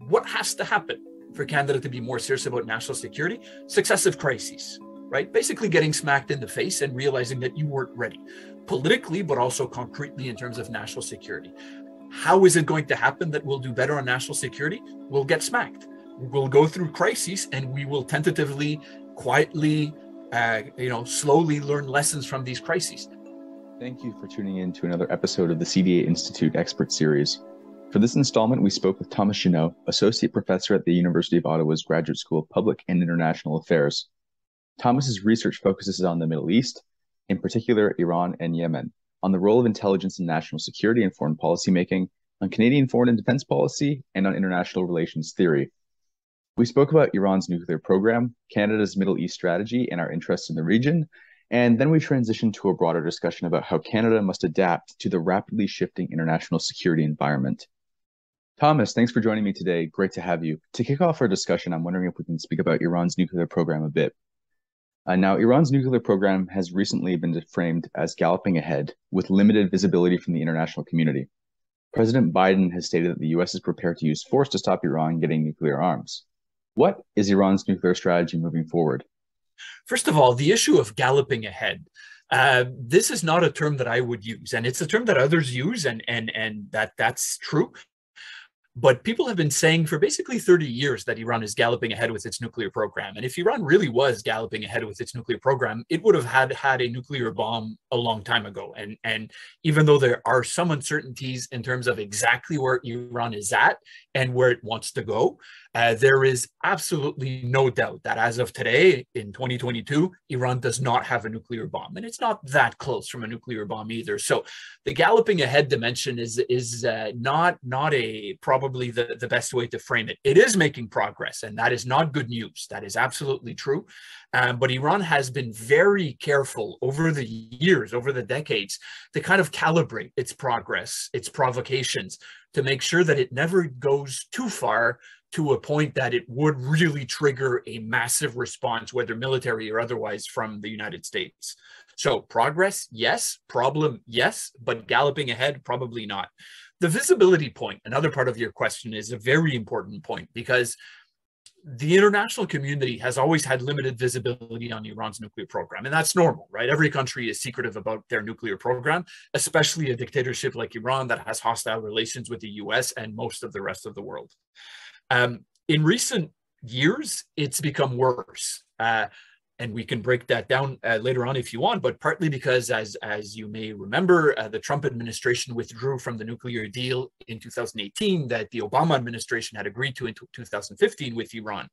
what has to happen for Canada to be more serious about national security? Successive crises, right? Basically getting smacked in the face and realizing that you weren't ready politically, but also concretely in terms of national security. How is it going to happen that we'll do better on national security? We'll get smacked. We'll go through crises and we will tentatively, quietly, slowly learn lessons from these crises. Thank you for tuning in to another episode of the CDA Institute Expert Series. For this installment, we spoke with Thomas Juneau, Associate Professor at the University of Ottawa's Graduate School of Public and International Affairs. Thomas's research focuses on the Middle East, in particular Iran and Yemen, on the role of intelligence in national security and foreign policy making, on Canadian foreign and defense policy, and on international relations theory. We spoke about Iran's nuclear program, Canada's Middle East strategy, and our interests in the region, and then we transitioned to a broader discussion about how Canada must adapt to the rapidly shifting international security environment. Thomas, thanks for joining me today. Great to have you. To kick off our discussion, I'm wondering if we can speak about Iran's nuclear program a bit. Now, Iran's nuclear program has recently been framed as galloping ahead with limited visibility from the international community. President Biden has stated that the U.S. is prepared to use force to stop Iran getting nuclear arms. What is Iran's nuclear strategy moving forward? First of all, the issue of galloping ahead. This is not a term that I would use, and it's a term that others use, and that's true. But people have been saying for basically 30 years that Iran is galloping ahead with its nuclear program. And if Iran really was galloping ahead with its nuclear program, it would have had a nuclear bomb a long time ago. And even though there are some uncertainties in terms of exactly where Iran is at and where it wants to go, there is absolutely no doubt that as of today, in 2022, Iran does not have a nuclear bomb. And it's not that close from a nuclear bomb either. So the galloping ahead dimension is not probably the best way to frame it. It is making progress, and that is not good news. That is absolutely true. But Iran has been very careful over the years, over the decades, to kind of calibrate its progress, its provocations, to make sure that it never goes too far to a point that it would really trigger a massive response, whether military or otherwise, from the United States. So progress, yes. Problem, yes. But galloping ahead, probably not. The visibility point, another part of your question, is a very important point because the international community has always had limited visibility on Iran's nuclear program. And that's normal, right? Every country is secretive about their nuclear program, especially a dictatorship like Iran that has hostile relations with the US and most of the rest of the world. In recent years, it's become worse. And we can break that down later on if you want, but partly because, as you may remember, the Trump administration withdrew from the nuclear deal in 2018 that the Obama administration had agreed to in 2015 with Iran.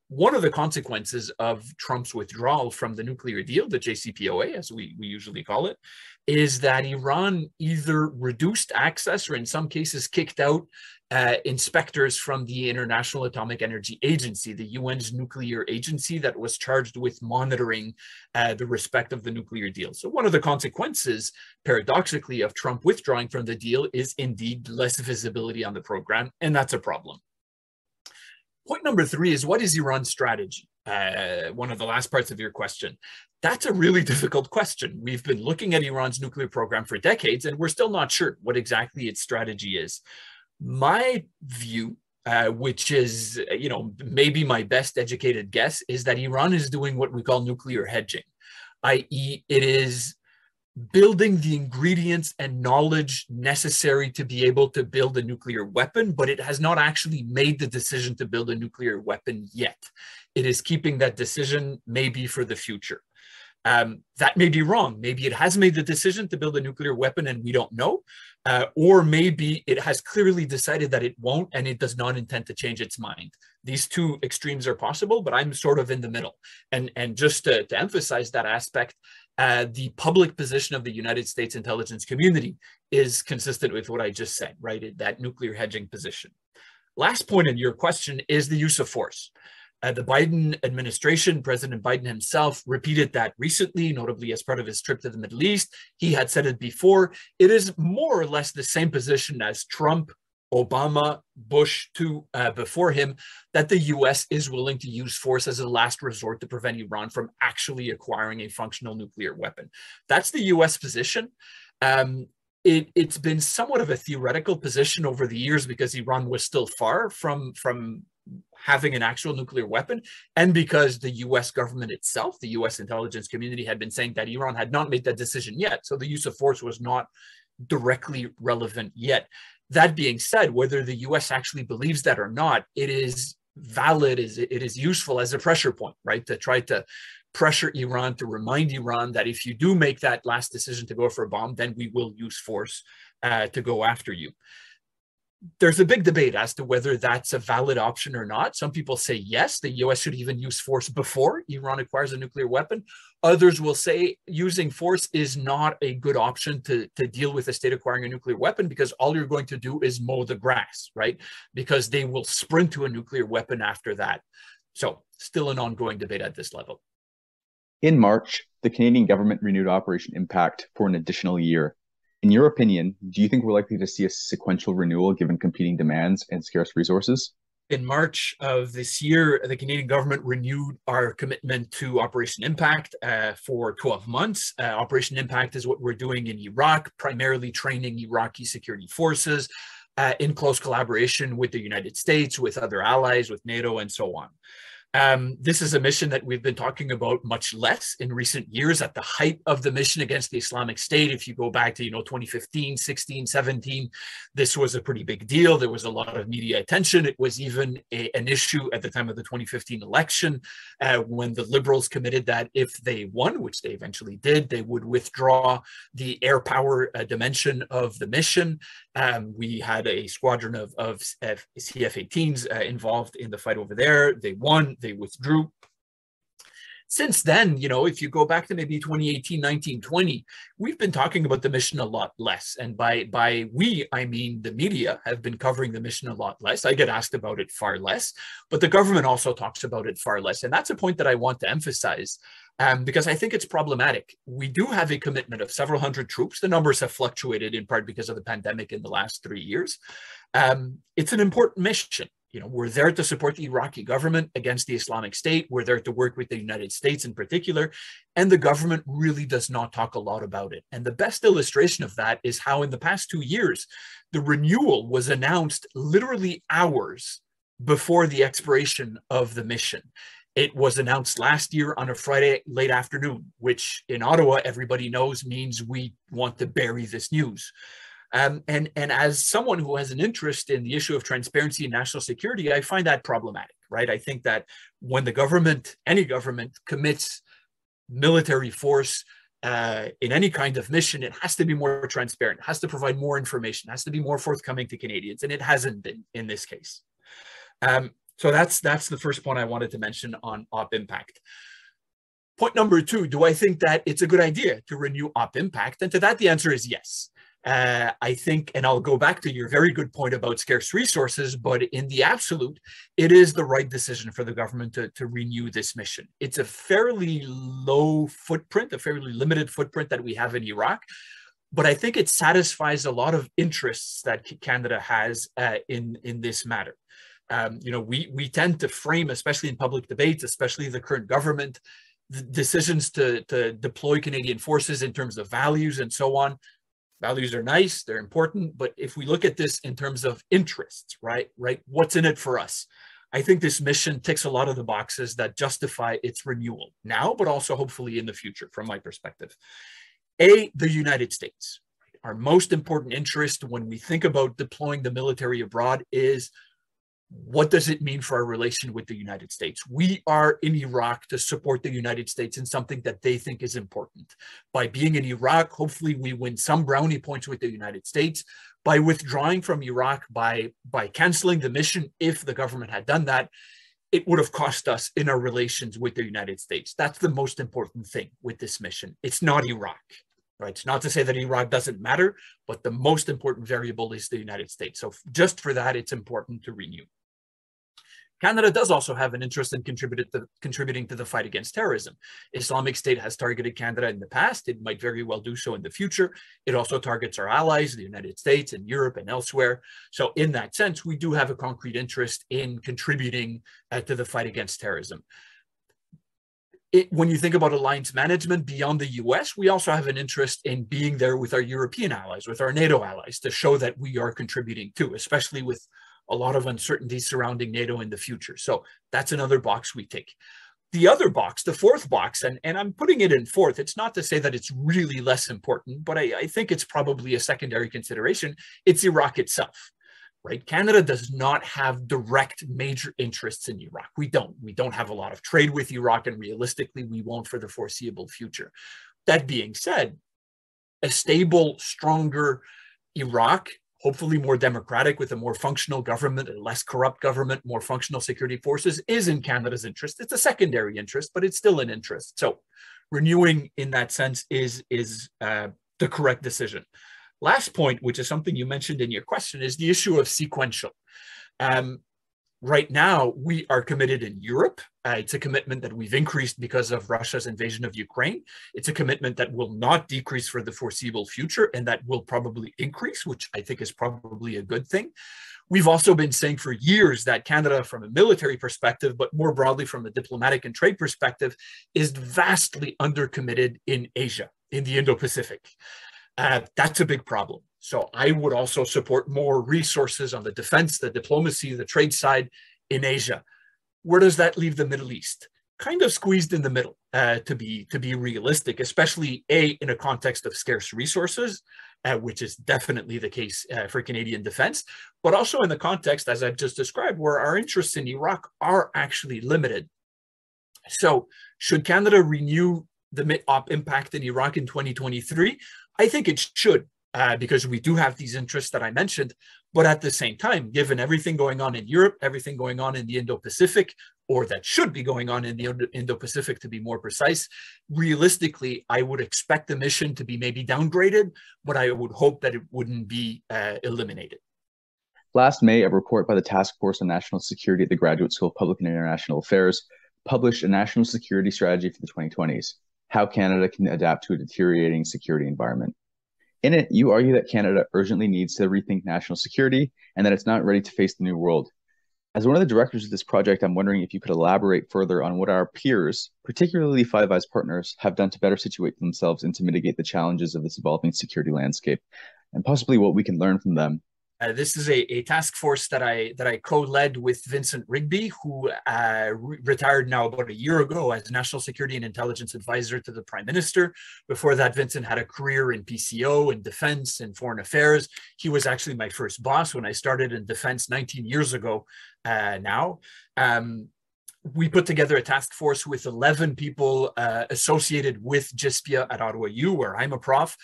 One of the consequences of Trump's withdrawal from the nuclear deal, the JCPOA, as we usually call it, is that Iran either reduced access or in some cases kicked out inspectors from the International Atomic Energy Agency, the UN's nuclear agency that was charged with monitoring the respect of the nuclear deal. So one of the consequences, paradoxically, of Trump withdrawing from the deal is indeed less visibility on the program, and that's a problem. Point number 3 is, what is Iran's strategy? One of the last parts of your question. That's a really difficult question. We've been looking at Iran's nuclear program for decades, and we're still not sure what exactly its strategy is. My view, which is, maybe my best educated guess, is that Iran is doing what we call nuclear hedging, i.e., it is building the ingredients and knowledge necessary to be able to build a nuclear weapon, but it has not actually made the decision to build a nuclear weapon yet. It is keeping that decision maybe for the future. That may be wrong. Maybe it has made the decision to build a nuclear weapon and we don't know. Or maybe it has clearly decided that it won't and it does not intend to change its mind. These two extremes are possible, but I'm sort of in the middle. And just to emphasize that aspect, the public position of the United States intelligence community is consistent with what I just said, right? That nuclear hedging position. Last point in your question is the use of force. The Biden administration, President Biden himself, repeated that recently, notably as part of his trip to the Middle East. He had said it before. It is more or less the same position as Trump, Obama, Bush, before him, that the U.S. is willing to use force as a last resort to prevent Iran from actually acquiring a functional nuclear weapon. That's the U.S. position. it's been somewhat of a theoretical position over the years because Iran was still far from having an actual nuclear weapon, and because the US government itself, the US intelligence community, had been saying that Iran had not made that decision yet. So the use of force was not directly relevant yet. That being said, whether the US actually believes that or not, it is valid, it is useful as a pressure point, right? To try to pressure Iran, to remind Iran that if you do make that last decision to go for a bomb, then we will use force to go after you. There's a big debate as to whether that's a valid option or not. Some people say yes, the US should even use force before Iran acquires a nuclear weapon. Others will say using force is not a good option to deal with a state acquiring a nuclear weapon, because all you're going to do is mow the grass, right? Because they will sprint to a nuclear weapon after that. So still an ongoing debate at this level. In March, the Canadian government renewed Operation Impact for an additional year. In your opinion, do you think we're likely to see a sequential renewal given competing demands and scarce resources? In March of this year, the Canadian government renewed our commitment to Operation Impact for 12 months. Operation Impact is what we're doing in Iraq, primarily training Iraqi security forces in close collaboration with the United States, with other allies, with NATO, and so on. This is a mission that we've been talking about much less in recent years. At the height of the mission against the Islamic State, if you go back to 2015, 16, 17, this was a pretty big deal. There was a lot of media attention. It was even an issue at the time of the 2015 election when the Liberals committed that if they won, which they eventually did, they would withdraw the air power dimension of the mission. We had a squadron of CF-18s involved in the fight over there. They won. They withdrew. Since then, if you go back to maybe 2018, 19, 20, we've been talking about the mission a lot less. And by we, I mean the media have been covering the mission a lot less. I get asked about it far less, but the government also talks about it far less. And that's a point that I want to emphasize because I think it's problematic. We do have a commitment of several hundred troops. The numbers have fluctuated in part because of the pandemic in the last 3 years. It's an important mission. We're there to support the Iraqi government against the Islamic State. We're there to work with the United States in particular. And the government really does not talk a lot about it. And the best illustration of that is how in the past 2 years, the renewal was announced literally hours before the expiration of the mission. It was announced last year on a Friday late afternoon, which in Ottawa, everybody knows means we want to bury this news. And as someone who has an interest in the issue of transparency and national security, I find that problematic, right? I think that when the government, any government, commits military force in any kind of mission, it has to be more transparent, it has to provide more information, it has to be more forthcoming to Canadians, and it hasn't been in this case. So that's the first point I wanted to mention on Op Impact. Point number two, do I think that it's a good idea to renew Op Impact? And to that, the answer is yes. I think, and I'll go back to your very good point about scarce resources, but in the absolute, it is the right decision for the government to renew this mission. It's a fairly low footprint, a fairly limited footprint that we have in Iraq, but I think it satisfies a lot of interests that Canada has in this matter. We tend to frame, especially in public debates, especially the current government, the decisions to deploy Canadian forces in terms of values and so on. Values are nice, they're important, but if we look at this in terms of interests, right, what's in it for us? I think this mission ticks a lot of the boxes that justify its renewal now, but also hopefully in the future, from my perspective. The United States. Our most important interest when we think about deploying the military abroad is, what does it mean for our relation with the United States? We are in Iraq to support the United States in something that they think is important. By being in Iraq, hopefully we win some brownie points with the United States. By withdrawing from Iraq, by canceling the mission, if the government had done that, it would have cost us in our relations with the United States. That's the most important thing with this mission. It's not Iraq. Right? It's not to say that Iraq doesn't matter, but the most important variable is the United States. So just for that, it's important to renew. Canada does also have an interest in contributing to the fight against terrorism. Islamic State has targeted Canada in the past. It might very well do so in the future. It also targets our allies, the United States and Europe and elsewhere. So in that sense, we do have a concrete interest in contributing to the fight against terrorism. when you think about alliance management beyond the US, we also have an interest in being there with our European allies, with our NATO allies, to show that we are contributing too, especially with a lot of uncertainty surrounding NATO in the future. So that's another box we tick. The other box, the fourth box, and I'm putting it in fourth, it's not to say that it's really less important, but I think it's probably a secondary consideration. It's Iraq itself. Right? Canada does not have direct major interests in Iraq. We don't have a lot of trade with Iraq, and realistically, we won't for the foreseeable future. That being said, a stable, stronger Iraq, hopefully more democratic with a more functional government, a less corrupt government, more functional security forces, is in Canada's interest. It's a secondary interest, but it's still an interest. So renewing in that sense is the correct decision. Last point, which is something you mentioned in your question, is the issue of sequential. Right now, we are committed in Europe. It's a commitment that we've increased because of Russia's invasion of Ukraine. It's a commitment that will not decrease for the foreseeable future, and that will probably increase, which I think is probably a good thing. We've also been saying for years that Canada, from a military perspective, but more broadly from a diplomatic and trade perspective, is vastly undercommitted in Asia, in the Indo-Pacific. That's a big problem. So I would also support more resources on the defense, the diplomacy, the trade side in Asia. Where does that leave the Middle East? Kind of squeezed in the middle, to be realistic, especially in a context of scarce resources, which is definitely the case for Canadian defense, but also in the context, as I've just described, where our interests in Iraq are actually limited. So should Canada renew the MIT-op impact in Iraq in 2023? I think it should, because we do have these interests that I mentioned. But at the same time, given everything going on in Europe, everything going on in the Indo-Pacific, or that should be going on in the Indo-Pacific to be more precise, realistically, I would expect the mission to be maybe downgraded, but I would hope that it wouldn't be eliminated. Last May, a report by the Task Force on National Security at the Graduate School of Public and International Affairs published a national security strategy for the 2020s. How Canada can adapt to a deteriorating security environment. In it, you argue that Canada urgently needs to rethink national security and that it's not ready to face the new world. As one of the directors of this project, I'm wondering if you could elaborate further on what our peers, particularly Five Eyes partners, have done to better situate themselves and to mitigate the challenges of this evolving security landscape, and possibly what we can learn from them. This is a task force that I co-led with Vincent Rigby, who retired now about a year ago as National Security and Intelligence Advisor to the Prime Minister. Before that, Vincent had a career in PCO, in defense, and foreign affairs. He was actually my first boss when I started in defense 19 years ago now. We put together a task force with 11 people associated with GISPIA at Ottawa U, where I'm a prof.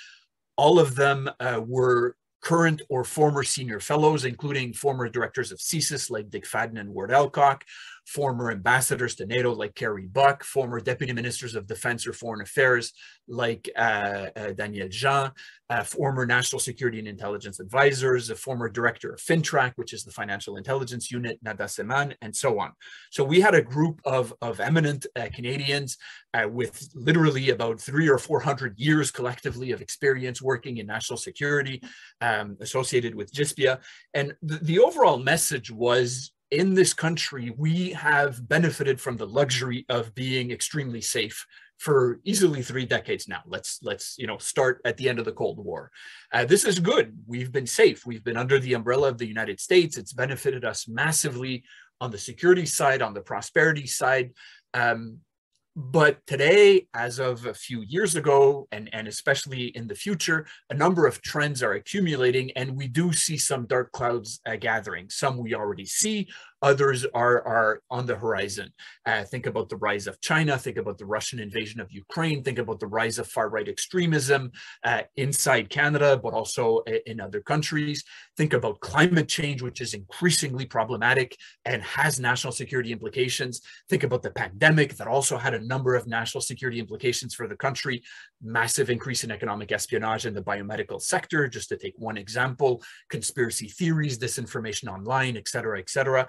All of them were current or former senior fellows, including former directors of CSIS like Dick Fadden and Ward Elcock, former ambassadors to NATO like Kerry Buck, former deputy ministers of defense or foreign affairs like Daniel Jean, former national security and intelligence advisors, a former director of FinTrack, which is the financial intelligence unit, Nada Seman, and so on. So we had a group of eminent Canadians with literally about 300 or 400 years collectively of experience working in national security associated with GISPIA. And the overall message was, in this country, we have benefited from the luxury of being extremely safe for easily 3 decades now. Let's start at the end of the Cold War. This is good. We've been safe. We've been under the umbrella of the United States. It's benefited us massively on the security side, on the prosperity side. But today, as of a few years ago, and especially in the future, a number of trends are accumulating, and we do see some dark clouds gathering. Some we already see, others are on the horizon. Think about the rise of China, think about the Russian invasion of Ukraine, think about the rise of far-right extremism inside Canada, but also in other countries. Think about climate change, which is increasingly problematic and has national security implications. Think about the pandemic that also had a number of national security implications for the country, massive increase in economic espionage in the biomedical sector, just to take one example, conspiracy theories, disinformation online, et cetera, et cetera.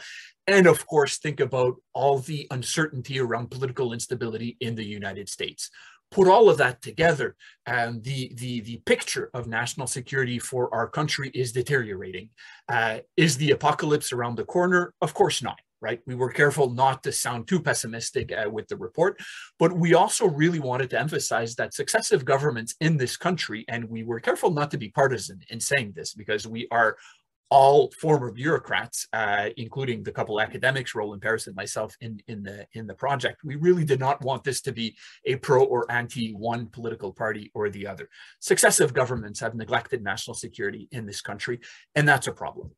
And of course, think about all the uncertainty around political instability in the United States. Put all of that together, and the picture of national security for our country is deteriorating. Is the apocalypse around the corner? Of course not. right? We were careful not to sound too pessimistic with the report, but we also really wanted to emphasize that successive governments in this country, and we were careful not to be partisan in saying this because we are all former bureaucrats, including the couple academics, Roland Paris and myself, in the project. We really did not want this to be a pro or anti one political party or the other. Successive governments have neglected national security in this country, and that's a problem.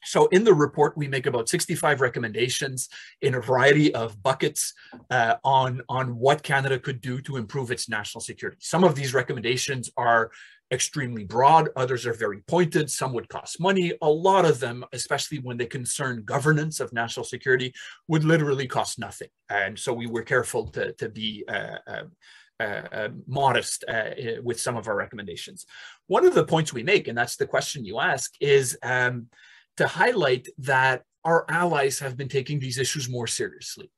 So in the report, we make about 65 recommendations in a variety of buckets on what Canada could do to improve its national security. Some of these recommendations are extremely broad. Others are very pointed. Some would cost money. A lot of them, especially when they concern governance of national security, would literally cost nothing. And so we were careful to be modest with some of our recommendations. One of the points we make, and that's the question you ask, is to highlight that our allies have been taking these issues more seriously,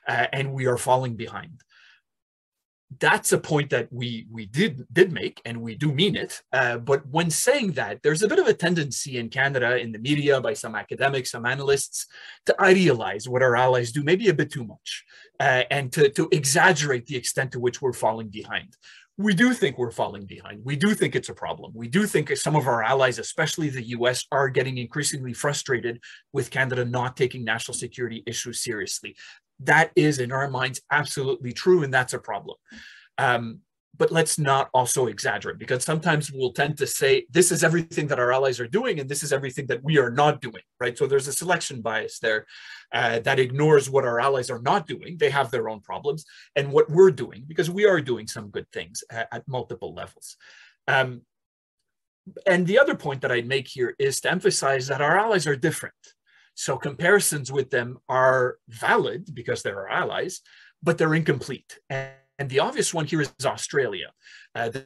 and we are falling behind. That's a point that we did make, and we do mean it. But when saying that, there's a bit of a tendency in Canada, in the media, by some academics, some analysts, to idealize what our allies do, maybe a bit too much, and to exaggerate the extent to which we're falling behind. We do think we're falling behind. We do think it's a problem. We do think some of our allies, especially the US, are getting increasingly frustrated with Canada not taking national security issues seriously. That is, in our minds, absolutely true, and that's a problem. But let's not also exaggerate, because sometimes we'll tend to say, this is everything that our allies are doing, and this is everything that we are not doing, right? So there's a selection bias there that ignores what our allies are not doing. They have their own problems, and what we're doing, because we are doing some good things at multiple levels. And the other point that I'd make here is to emphasize that our allies are different. So comparisons with them are valid because they're our allies, but they're incomplete. And the obvious one here is Australia.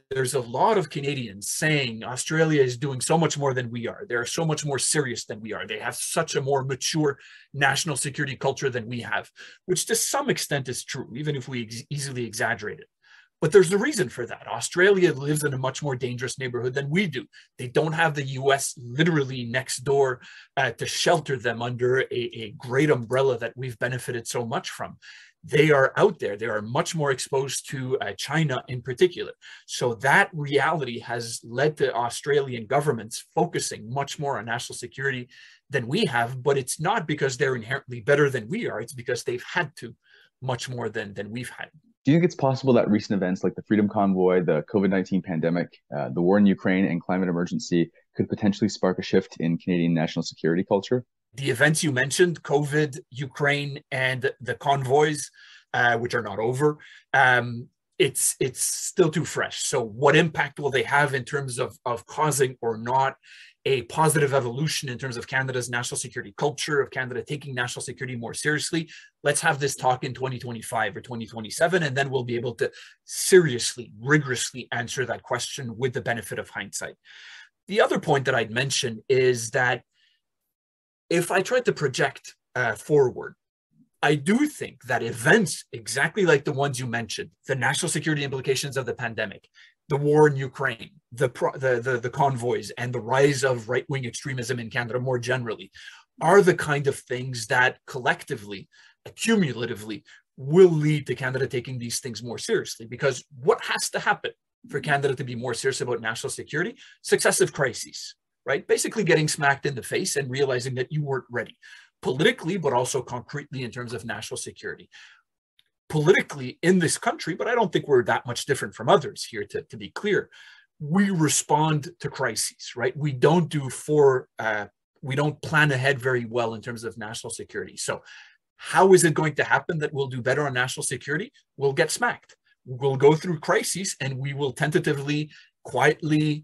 There's a lot of Canadians saying Australia is doing so much more than we are. They're so much more serious than we are. They have such a more mature national security culture than we have, which to some extent is true, even if we easily exaggerate it. But there's a reason for that. Australia lives in a much more dangerous neighborhood than we do. They don't have the US literally next door to shelter them under a great umbrella that we've benefited so much from. They are out there. They are much more exposed to China in particular. So that reality has led to Australian governments focusing much more on national security than we have, but it's not because they're inherently better than we are. It's because they've had to much more than we've had. Do you think it's possible that recent events like the Freedom Convoy, the COVID-19 pandemic, the war in Ukraine, and climate emergency could potentially spark a shift in Canadian national security culture? The events you mentioned, COVID, Ukraine, and the convoys, which are not over, it's still too fresh. So what impact will they have in terms of causing or not a positive evolution in terms of Canada's national security culture, of Canada taking national security more seriously? Let's have this talk in 2025 or 2027, and then we'll be able to seriously, rigorously answer that question with the benefit of hindsight. The other point that I'd mention is that if I tried to project forward, I do think that events exactly like the ones you mentioned, the national security implications of the pandemic, the war in Ukraine, the convoys, and the rise of right-wing extremism in Canada more generally, are the kind of things that collectively, cumulatively, will lead to Canada taking these things more seriously. Because what has to happen for Canada to be more serious about national security? Successive crises, right? Basically getting smacked in the face and realizing that you weren't ready, politically, but also concretely in terms of national security. Politically in this country, but I don't think we're that much different from others here, to be clear, we respond to crises, right? We don't we don't plan ahead very well in terms of national security. So how is it going to happen that we'll do better on national security? We'll get smacked. We'll go through crises, and we will tentatively, quietly,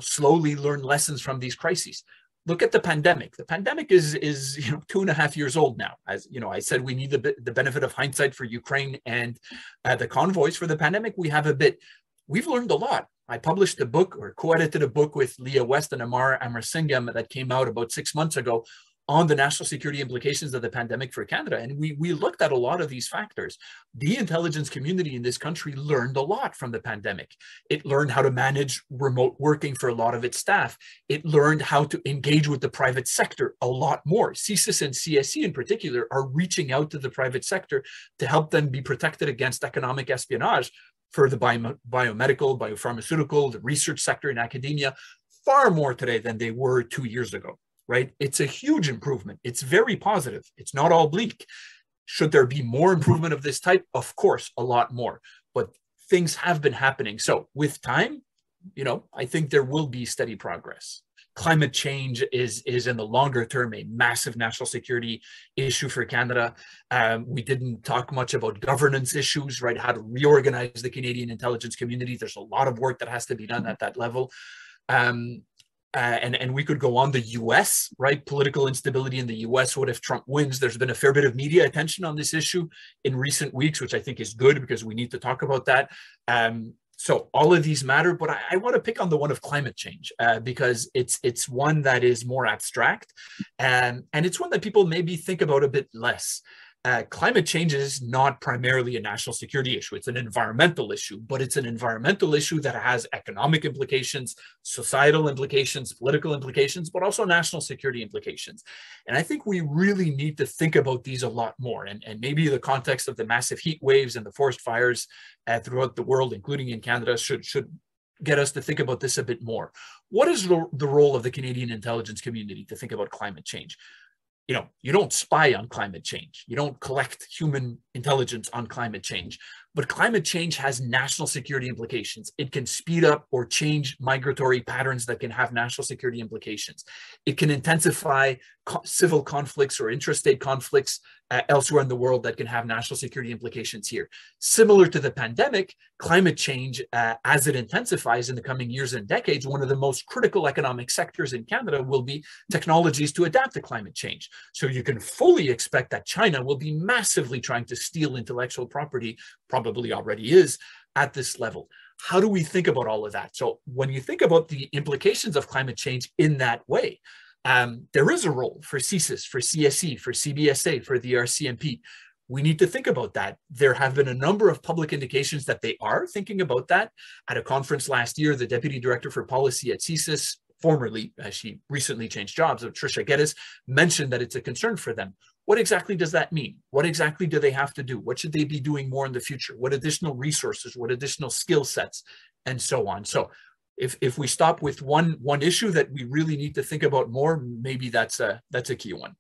slowly learn lessons from these crises. Look at the pandemic. The pandemic is 2.5 years old now. As you know, I said we need the benefit of hindsight for Ukraine and the convoys. For the pandemic, we have a bit. We've learned a lot. I published a book, or co-edited a book with Leah West and Amar Amarsingham, that came out about 6 months ago, on the national security implications of the pandemic for Canada. And we looked at a lot of these factors. The intelligence community in this country learned a lot from the pandemic. It learned how to manage remote working for a lot of its staff. It learned how to engage with the private sector a lot more. CSIS and CSE in particular are reaching out to the private sector to help them be protected against economic espionage for the biomedical, biopharmaceutical, the research sector in academia, far more today than they were 2 years ago. Right? It's a huge improvement. It's very positive. It's not all bleak. Should there be more improvement of this type? Of course, a lot more. But things have been happening. So with time, I think there will be steady progress. Climate change is in the longer term a massive national security issue for Canada. We didn't talk much about governance issues, right? How to reorganize the Canadian intelligence community. There's a lot of work that has to be done at that level. And we could go on. The US, right? Political instability in the US. What if Trump wins? There's been a fair bit of media attention on this issue in recent weeks, which I think is good because we need to talk about that. So all of these matter, but I want to pick on the one of climate change because it's one that is more abstract and it's one that people maybe think about a bit less. Climate change is not primarily a national security issue. It's an environmental issue, but it's an environmental issue that has economic implications, societal implications, political implications, but also national security implications. And I think we really need to think about these a lot more. And maybe the context of the massive heat waves and the forest fires throughout the world, including in Canada, should get us to think about this a bit more. What is the role of the Canadian intelligence community to think about climate change? You don't spy on climate change. You don't collect human intelligence on climate change. But climate change has national security implications. It can speed up or change migratory patterns that can have national security implications. It can intensify civil conflicts or intrastate conflicts elsewhere in the world that can have national security implications here. Similar to the pandemic, climate change, as it intensifies in the coming years and decades, one of the most critical economic sectors in Canada will be technologies to adapt to climate change. So you can fully expect that China will be massively trying to steal intellectual property, probably already is, at this level. How do we think about all of that? So when you think about the implications of climate change in that way, there is a role for CSIS, for CSE, for CBSA, for the RCMP. We need to think about that. There have been a number of public indications that they are thinking about that. At a conference last year, the Deputy Director for Policy at CSIS, formerly, she recently changed jobs, Tricia Geddes, mentioned that it's a concern for them. What exactly does that mean? What exactly do they have to do? What should they be doing more in the future? What additional resources, what additional skill sets, and so on. So if we stop with one issue that we really need to think about more, maybe that's a key one.